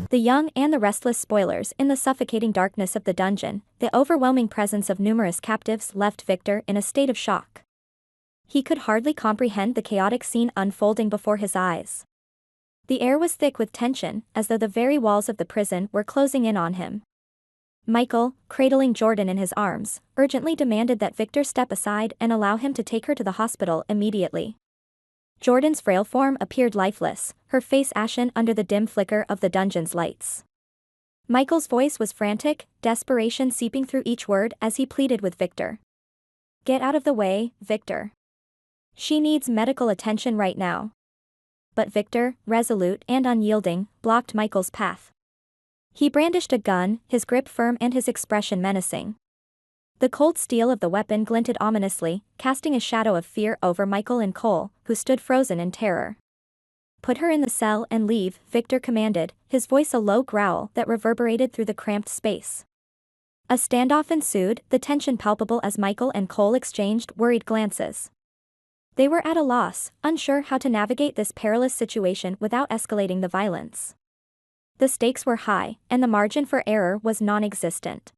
The young and the restless spoilers in the suffocating darkness of the dungeon, the overwhelming presence of numerous captives left Victor in a state of shock. He could hardly comprehend the chaotic scene unfolding before his eyes. The air was thick with tension, as though the very walls of the prison were closing in on him. Michael, cradling Jordan in his arms, urgently demanded that Victor step aside and allow him to take her to the hospital immediately. Jordan's frail form appeared lifeless, her face ashen under the dim flicker of the dungeon's lights. Michael's voice was frantic, desperation seeping through each word as he pleaded with Victor. "Get out of the way, Victor. She needs medical attention right now." But Victor, resolute and unyielding, blocked Michael's path. He brandished a gun, his grip firm and his expression menacing. The cold steel of the weapon glinted ominously, casting a shadow of fear over Michael and Cole, who stood frozen in terror. "Put her in the cell and leave," Victor commanded, his voice a low growl that reverberated through the cramped space. A standoff ensued, the tension palpable as Michael and Cole exchanged worried glances. They were at a loss, unsure how to navigate this perilous situation without escalating the violence. The stakes were high, and the margin for error was non-existent.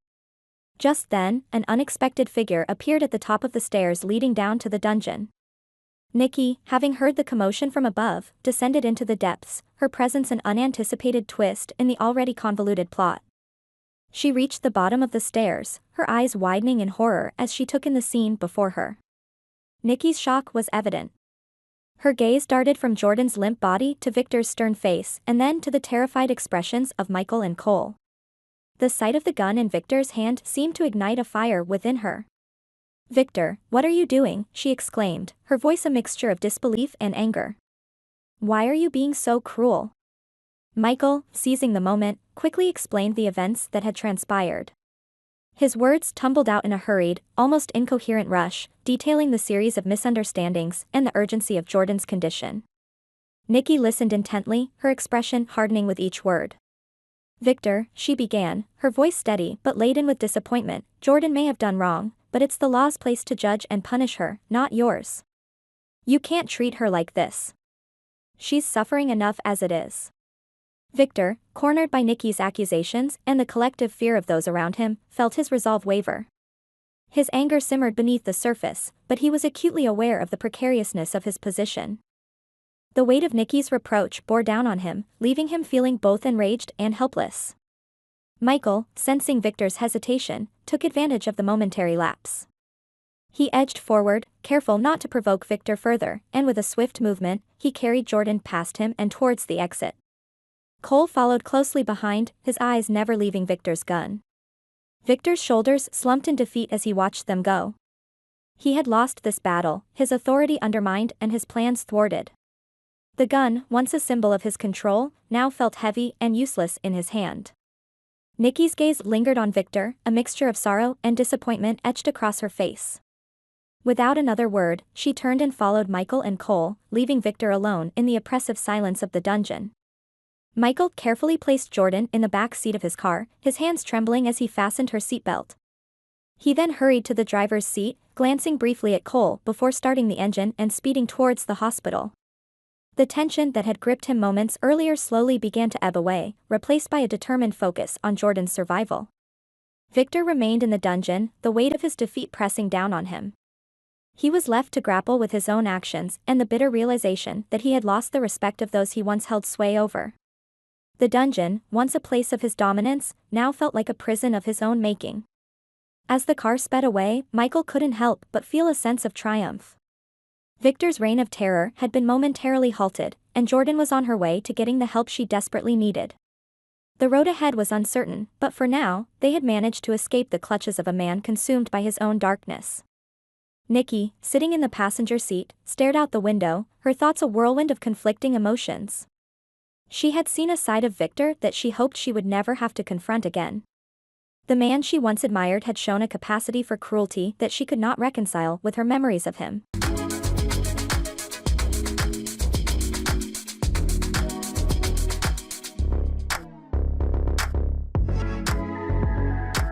Just then, an unexpected figure appeared at the top of the stairs leading down to the dungeon. Nikki, having heard the commotion from above, descended into the depths, her presence an unanticipated twist in the already convoluted plot. She reached the bottom of the stairs, her eyes widening in horror as she took in the scene before her. Nikki's shock was evident. Her gaze darted from Jordan's limp body to Victor's stern face and then to the terrified expressions of Michael and Cole. The sight of the gun in Victor's hand seemed to ignite a fire within her. "Victor, what are you doing?" she exclaimed, her voice a mixture of disbelief and anger. "Why are you being so cruel?" Michael, seizing the moment, quickly explained the events that had transpired. His words tumbled out in a hurried, almost incoherent rush, detailing the series of misunderstandings and the urgency of Jordan's condition. Nikki listened intently, her expression hardening with each word. "Victor," she began, her voice steady but laden with disappointment, "Jordan may have done wrong, but it's the law's place to judge and punish her, not yours. You can't treat her like this. She's suffering enough as it is." Victor, cornered by Nikki's accusations and the collective fear of those around him, felt his resolve waver. His anger simmered beneath the surface, but he was acutely aware of the precariousness of his position. The weight of Nikki's reproach bore down on him, leaving him feeling both enraged and helpless. Michael, sensing Victor's hesitation, took advantage of the momentary lapse. He edged forward, careful not to provoke Victor further, and with a swift movement, he carried Jordan past him and towards the exit. Cole followed closely behind, his eyes never leaving Victor's gun. Victor's shoulders slumped in defeat as he watched them go. He had lost this battle, his authority undermined and his plans thwarted. The gun, once a symbol of his control, now felt heavy and useless in his hand. Nikki's gaze lingered on Victor, a mixture of sorrow and disappointment etched across her face. Without another word, she turned and followed Michael and Cole, leaving Victor alone in the oppressive silence of the dungeon. Michael carefully placed Jordan in the back seat of his car, his hands trembling as he fastened her seatbelt. He then hurried to the driver's seat, glancing briefly at Cole before starting the engine and speeding towards the hospital. The tension that had gripped him moments earlier slowly began to ebb away, replaced by a determined focus on Jordan's survival. Victor remained in the dungeon, the weight of his defeat pressing down on him. He was left to grapple with his own actions and the bitter realization that he had lost the respect of those he once held sway over. The dungeon, once a place of his dominance, now felt like a prison of his own making. As the car sped away, Michael couldn't help but feel a sense of triumph. Victor's reign of terror had been momentarily halted, and Jordan was on her way to getting the help she desperately needed. The road ahead was uncertain, but for now, they had managed to escape the clutches of a man consumed by his own darkness. Nikki, sitting in the passenger seat, stared out the window, her thoughts a whirlwind of conflicting emotions. She had seen a side of Victor that she hoped she would never have to confront again. The man she once admired had shown a capacity for cruelty that she could not reconcile with her memories of him.